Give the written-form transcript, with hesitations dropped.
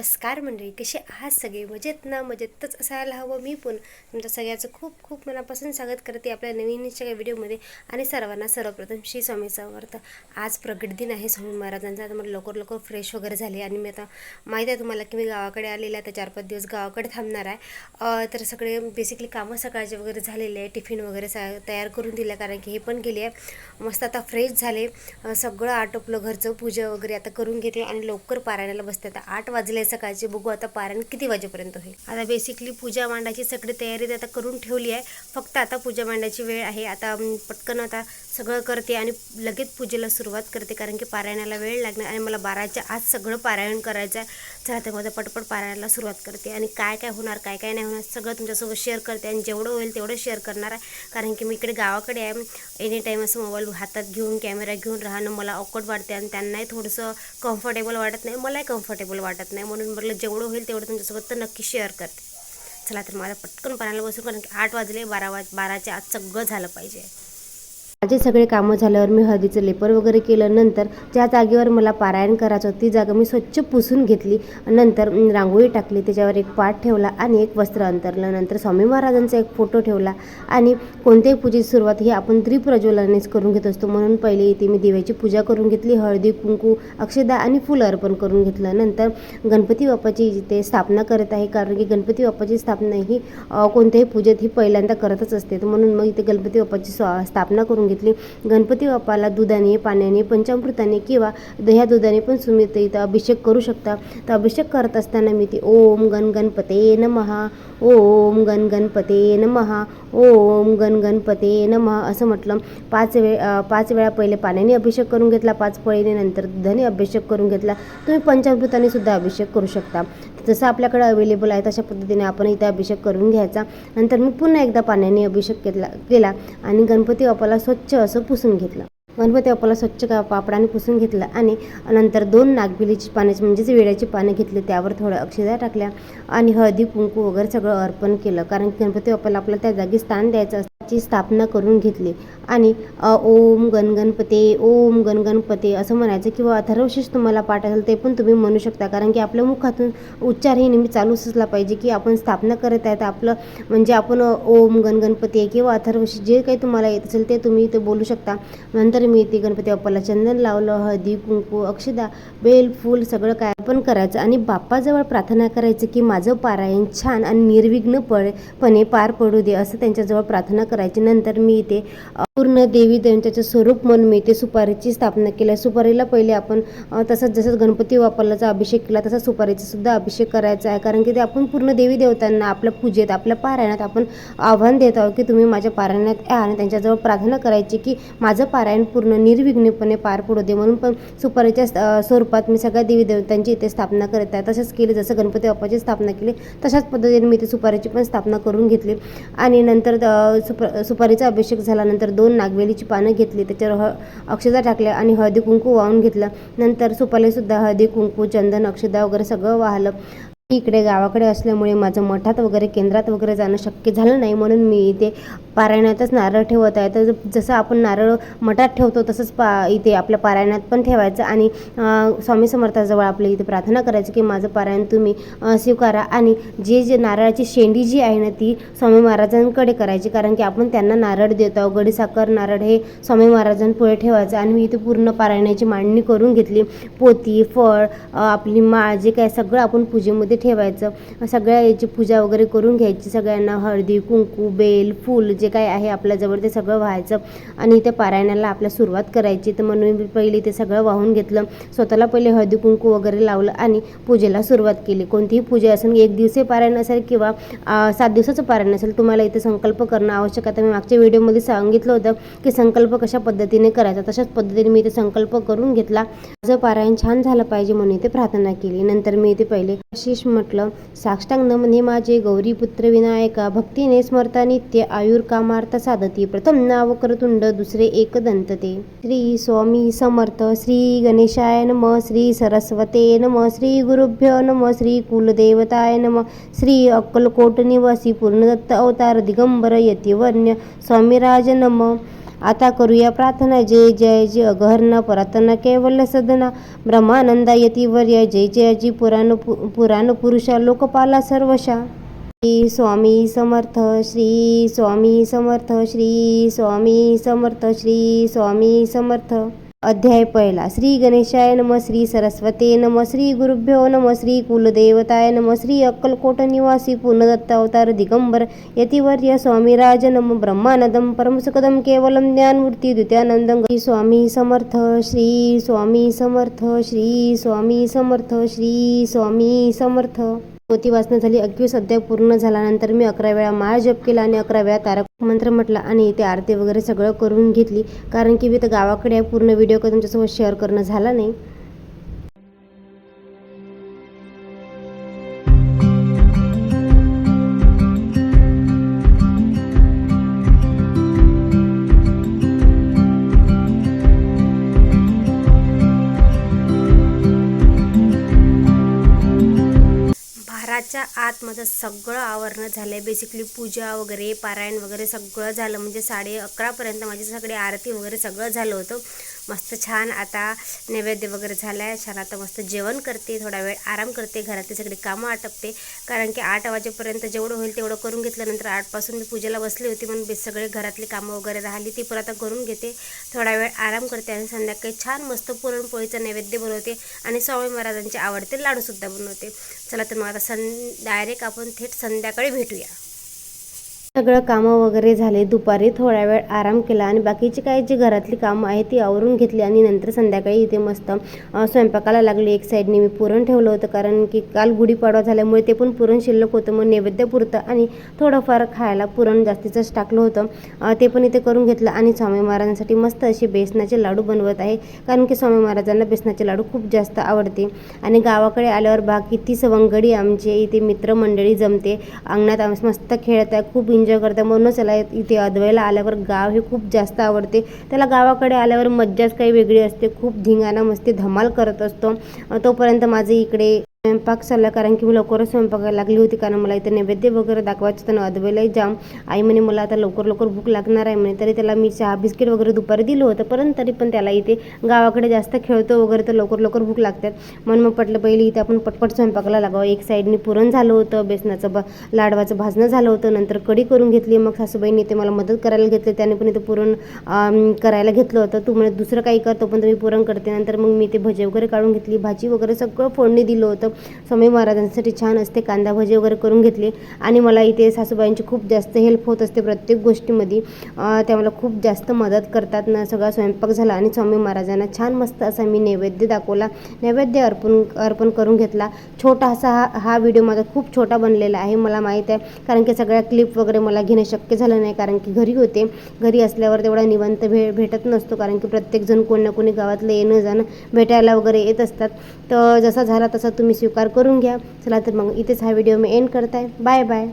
नमस्कार मंडळी, कसे आहात सगळे? मजेत ना? मजेतच असायला हवं. मी पण तुमच्या सगळ्याचं खूप खूप मनापासून स्वागत करते आपल्या नवीनच्या व्हिडिओमध्ये. आणि सर्वांना सर्वप्रथम श्री स्वामी समर्थ. आज प्रगट दिन आहे स्वामी महाराजांचा. आता मला लवकर लवकर फ्रेश वगैरे झाले आणि मी आता माहीत आहे तुम्हाला की मी गावाकडे आलेले आहे. आता 4-5 दिवस गावाकडे थांबणार आहे. तर सगळे बेसिकली कामं सकाळचे वगैरे झालेले आहे. टिफिन वगैरे तयार करून दिल्या, कारण की हे पण केली आहे. मस्त आता फ्रेश झाले, सगळं आटोपलं, घरचं पूजा वगैरे आता करून घेते आणि लवकर पारायणाला बसते. आता 8 वाजले सकाळचे. बघू आता पारायण किती वाजेपर्यंत होईल. आता बेसिकली पूजा मांडायची सगळी तयारी आता करून ठेवली आहे. फक्त आता पूजा मांडायची वेळ आहे. आता पटकन आता सगळं करते आणि लगेच पूजेला सुरुवात करते, कारण की पारायणाला वेळ लागणार आणि मला 12च्या आत सगळं पारायण करायचं आहे. चला तर माझं पटपट पारायणाला सुरुवात करते आणि काय काय होणार, काय काय नाही होणार सगळं तुमच्यासोबत शेअर करते. आणि जेवढं होईल तेवढं शेअर करणार आहे, कारण की मी इकडे गावाकडे आहे. एनी टाईम असं मोबाईल हातात घेऊन कॅमेरा घेऊन राहणं मला ऑकवर्ड वाटते आणि त्यांनाही थोडंसं कम्फर्टेबल वाटत नाही, मलाही कम्फर्टेबल वाटत नाही. म्हणून म्हटलं जेवढं होईल तेवढं तुमच्यासोबत तर नक्की शेअर करते. चला तर माझा पटकन पारायणाला बसून, कारण की 8 वाजले. 12च्या आत सगळं झालं पाहिजे. माझे सगळे कामं झाल्यावर मी हळदीचं लेपर वगैरे केलं. नंतर ज्या जागेवर मला पारायण करायचं होतं ती जागा मी स्वच्छ पुसून घेतली. नंतर रांगोळी टाकली, त्याच्यावर एक पाट ठेवला आणि एक वस्त्र अंतरलं. नंतर स्वामी महाराजांचा एक फोटो ठेवला. आणि कोणत्याही पूजेची सुरुवात ही आपण त्रिप्रज्वलनेच करून घेत असतो, म्हणून पहिले इथे मी दिव्याची पूजा करून घेतली. हळदी कुंकू अक्षदा आणि फुलं अर्पण करून घेतलं. नंतर गणपती बाप्पाची इथे स्थापना करत आहे, कारण की गणपती बाप्पाची स्थापना ही कोणत्याही पूजेत ही पहिल्यांदा करतच असते. म्हणून मग इथे गणपती बाप्पाची स्थापना करून घेतली. गणपती बाप्पाला दुधाने, पाण्याने, पंचामृताने किंवा दह्या दुधाने पण तुम्ही इथं अभिषेक करू शकता. तर अभिषेक करत असताना मी ते ओम गण गणपते नमः, ओम गण गणपते नमः, ओम गण गणपते नमः असं म्हटलं. 5 वेळा पहिले पाण्याने अभिषेक करून घेतला, 5 पळीने. नंतर दुधाने अभिषेक करून घेतला. तुम्ही पंचामृताने सुद्धा अभिषेक करू शकता. जसं आपल्याकडे अवेलेबल आहे तशा पद्धतीने आपण इथे अभिषेक करून घ्यायचा. नंतर मी पुन्हा एकदा पाण्याने अभिषेक केला आणि गणपती बाप्पाला स्वच्छ असं पुसून घेतलं. गणपती बाप्पाला स्वच्छ पापडाने पुसून घेतलं आणि नंतर 2 नागबिलीची पाने म्हणजेच वेड्याची पानं घेतली, त्यावर थोड्या अक्षदा टाकल्या आणि हळदी कुंकू वगैरे सगळं अर्पण केलं, कारण की गणपती बाप्पाला आपल्याला त्या जागी स्थान द्यायचं असतं. ची स्थापना करून घेतली आणि ओम गण गणपते, ओम गण गणपते असं म्हणायचं, किंवा अथर्वशीष तुम्हाला पाठ असेल ते पण तुम्ही म्हणू शकता, कारण की आपल्या मुखातून उच्चार हे नेहमी चालूच असला पाहिजे की आपण स्थापना करत आहे. तर आपलं म्हणजे आपण ओम गण गणपती किंवा अथर्वशीष जे काही तुम्हाला येत असेल ते तुम्ही इथे बोलू शकता. नंतर मी इथे गणपती बाप्पाला चंदन लावलं, हळदी कुंकू अक्षदा बेल फूल सगळं काय पण करायचं आणि बाप्पाजवळ प्रार्थना करायचं की माझं पारायण छान आणि निर्विघ्नपणे पार पडू दे, असं त्यांच्याजवळ प्रार्थना करायची. नंतर मी इथे पूर्ण देवी देवतांचं स्वरूप म्हणून मी इथे सुपारीची स्थापना केली. सुपारीला पहिले आपण तसंच जसं गणपती बाप्पाला अभिषेक केला तसा सुपारीचा सुद्धा अभिषेक करायचा आहे, कारण की ते आपण पूर्ण देवी देवतांना आपल्या पूजेत आपल्या पारायणात आपण आव्हान देत आहोत की तुम्ही माझ्या पारायणात या आणि त्यांच्याजवळ प्रार्थना करायची की माझं पारायण पूर्ण निर्विघ्नपणे पार पडू दे. म्हणून पण सुपारीच्या स्वरूपात मी सगळ्या देवी देवतांची इथे स्थापना करत आहे. तसंच केली, जसं गणपती बाप्पाची स्थापना केली तशाच पद्धतीने मी इथे सुपारीची पण स्थापना करून घेतली. आणि नंतर सुपारीचा अभिषेक झाल्यानंतर 2 नागवेलीची पानं घेतली, त्याच्यावर अक्षदा टाकल्या आणि हळदी कुंकू वाहून घेतलं. नंतर सुपारीला सुद्धा हळदी कुंकू चंदन अक्षदा वगैरे सगळं वाहलं. इकडे गावाकडे असल्यामुळे माझं मठात वगैरे केंद्रात वगैरे जाणं शक्य झालं नाही, म्हणून मी इथे पारायणातच नारळ ठेवत आहे. तर जसं आपण नारळ मठात ठेवतो तसंच इथे आपल्या पारायणात पण ठेवायचं आणि स्वामी समर्थाजवळ आपल्या इथे प्रार्थना करायची की माझं पारायण तुम्ही स्वीकारा. आणि जे नारळाची शेंडी जी आहे ना ती स्वामी महाराजांकडे करायची, कारण की आपण त्यांना नारळ देतो. गडी साखर नारळ हे स्वामी महाराजांपुढे ठेवायचं. आणि मी इथे पूर्ण पारायणाची मांडणी करून घेतली. पोती फळ आपली माळ जे काय सगळं आपण पूजेमध्ये ठेवायचं. सगळ्या याची पूजा वगैरे करून घ्यायची. सगळ्यांना हळदी कुंकू बेल फूल जे काय आहे आपल्याजवळ ते सगळं व्हायचं आणि इथे पारायणाला आपल्या सुरुवात करायची. तर म्हणून मी पहिले ते सगळं वाहून घेतलं. स्वतःला पहिले हळदी कुंकू वगैरे लावलं आणि पूजेला सुरुवात केली. कोणतीही पूजा असेल, 1 दिवसीय पारायण असेल किंवा 7 दिवसाचं पारायण असेल, तुम्हाला इथे संकल्प करणं आवश्यक आहे. तर मी मागच्या व्हिडिओमध्ये सांगितलं होतं की संकल्प कशा पद्धतीने करायचा, तशाच पद्धतीने मी इथे संकल्प करून घेतला. माझं पारायण छान झालं पाहिजे म्हणून इथे प्रार्थना केली. नंतर मी इथे पहिले आशीष म्हटलं. साष्टांग नमने माझे गौरी पुत्र विनायका, भक्तीने स्मरता नित्य आयुर कामार्थ साधती, प्रथम नाव करतुंड दुसरे एकदंत ते. श्री स्वामी समर्थ. श्री गणेशाय नमः, श्री सरस्वते नमः, श्री गुरुभ्यो नमः, श्री कुलदेवताय नमः, श्री अक्कलकोट निवासी पूर्णदत्त अवतार दिगंबर यतिवर्ण्य स्वामीराज नमः. आता करूया प्रार्थना. जय जय जय अघहर्न परातन कैवल्य सदना ब्रह्मानंदा यतिवर्य जय जय जी पुराण पुरुषा लोकपाला सर्वशा. श्री स्वामी समर्थ. श्री स्वामी समर्थ. श्री स्वामी समर्थ. श्री स्वामी समर्थ. अध्याय पहिला. श्री गणेशाय नम. श्री सरस्वते नम. श्री गुरुभ्यो नम. श्री कुलदेवताय नम. श्री अक्कलकोट निवासी पूर्णदत्त अवतार दिगंबर यतिवर्य स्वामीराज नम. ब्रह्मानंदम परमसुखदम केवलम ज्ञानमूर्ती द्वितीयानंदं. श्री स्वामी समर्थ. श्री स्वामी समर्थ. श्री स्वामी समर्थ. श्री स्वामी समर्थ. पोथी वाचन झाली. 21 अध्याय पूर्ण झाल्यानंतर मी 11 वेळा माळ जप केला आणि 11 वेळा तारक मंत्र म्हटला आणि इथे आरती वगैरे सगळं करून घेतली, कारण की मी तर गावाकडे पूर्ण व्हिडिओ करून तुमच्यासोबत शेअर करणं झाला नाही. घराच्या आत माझं सगळं आवरणं झालं आहे. बेसिकली पूजा वगैरे पारायण वगैरे सगळं झालं, म्हणजे 11:30पर्यंत माझी सगळी आरती वगैरे सगळं झालं होतं. मस्त छान आता नैवेद्य वगैरे झाला आहे. छान आता मस्त जेवण करते, थोडा वेळ आराम करते, घरातली सगळी कामं आटपते, कारण की 8 वाजेपर्यंत जेवढं होईल तेवढं करून घेतल्यानंतर 8पासून मी पूजेला बसली होती, म्हणून सगळे घरातली कामं वगैरे राहिली ती पण आता करून घेते, थोडा वेळ आराम करते आणि संध्याकाळी छान मस्त पुरणपोळीचा नैवेद्य बनवते आणि स्वामी महाराजांचे आवडते लाडूसुद्धा बनवते. चला तर मग आता डायरेक्ट आपण थेट संध्याकाळी भेटूया. सगळं कामं वगैरे झाले. दुपारी थोडा वेळ आराम केला आणि बाकीची काही जी घरातली कामं आहेत ती आवरून घेतली आणि नंतर संध्याकाळी इथे मस्त स्वयंपाकाला लागली. एक साईडने मी पुरण ठेवलं होतं, कारण की काल गुढीपाडवा झाल्यामुळे ते पण पुरण शिल्लक होतं, मग नैवेद्यपुरतं आणि थोडंफार खायला पुरण जास्तीचंच टाकलं होतं, ते पण इथे करून घेतलं. आणि स्वामी महाराजांसाठी मस्त असे बेसनाचे लाडू बनवत आहे, कारण की स्वामी महाराजांना बेसनाचे लाडू खूप जास्त आवडते. आणि गावाकडे आल्यावर किती सवंगडी आमचे इथे मित्रमंडळी जमते, अंगणात मस्त खेळत आहे, खूप एन्जॉय करते. म्हणूनच त्याला इथे अद्वैला आल्यावर गाव हे खूप जास्त आवडते. त्याला गावाकडे आल्यावर मज्जाच काही वेगळी असते, खूप धिंगाणा मस्ती धमाल करत असतो. तोपर्यंत माझे इकडे स्वयंपाक चालला, कारण की मी लवकरच स्वयंपाकाला लागली होती, कारण मला इथे नैवेद्य वगैरे दाखवायचं होतं. अद्वैलाही जाम आई म्हणे मला आता लवकर लवकर भूक लागणार आहे म्हणे, तरी त्याला मी चहा बिस्किट वगैरे दुपारी दिलं होतं, परंतु तरी पण त्याला इथे गावाकडे जास्त खेळतो वगैरे तर लवकर लवकर भूक लागतात, म्हणून मग पटलं पहिले इथे आपण पटपट स्वयंपाकाला लागावं. एक साईडने पुरण झालं होतं, बेसनाचं लाडवाचं भाजणं झालं होतं, नंतर कढी करून घेतली. मग सासूबाईंनी इथे मला मदत करायला घेतली, त्याने पण इथे पुरण करायला घेतलं होतं. तू म्हणे दुसरं काही करतो पण तुम्ही पुरण करते. नंतर मग मी इथे भजी वगैरे काढून घेतली, भाजी वगैरे सगळं फोडणी दिलं होतं. स्वामी महाराजांसाठी छान असते, कांदा भजी वगैरे करून घेतली. आणि मला इथे सासूबाईंची खूप जास्त हेल्प होत असते प्रत्येक गोष्टीमध्ये, त्या मला खूप जास्त मदत करतात ना. सगळा स्वयंपाक झाला आणि स्वामी महाराजांना छान मस्त असा मी नैवेद्य दाखवला, नैवेद्य अर्पण करून घेतला. छोटासा हा व्हिडिओ माझा खूप छोटा बनलेला आहे, मला माहीत आहे, कारण की सगळ्या क्लिप वगैरे मला घेणं शक्य झालं नाही, कारण की घरी होते. घरी असल्यावर तेवढा निवांत भेटत नसतो, कारण की प्रत्येकजण कोणी ना कोणी गावातलं येणं जाणं भेटायला वगैरे येत असतात. तर जसा झाला तसा तुम्ही स्वीकार करून घ्या. चला तर मग इथेच हा व्हिडिओ मी एंड करताय. Bye bye.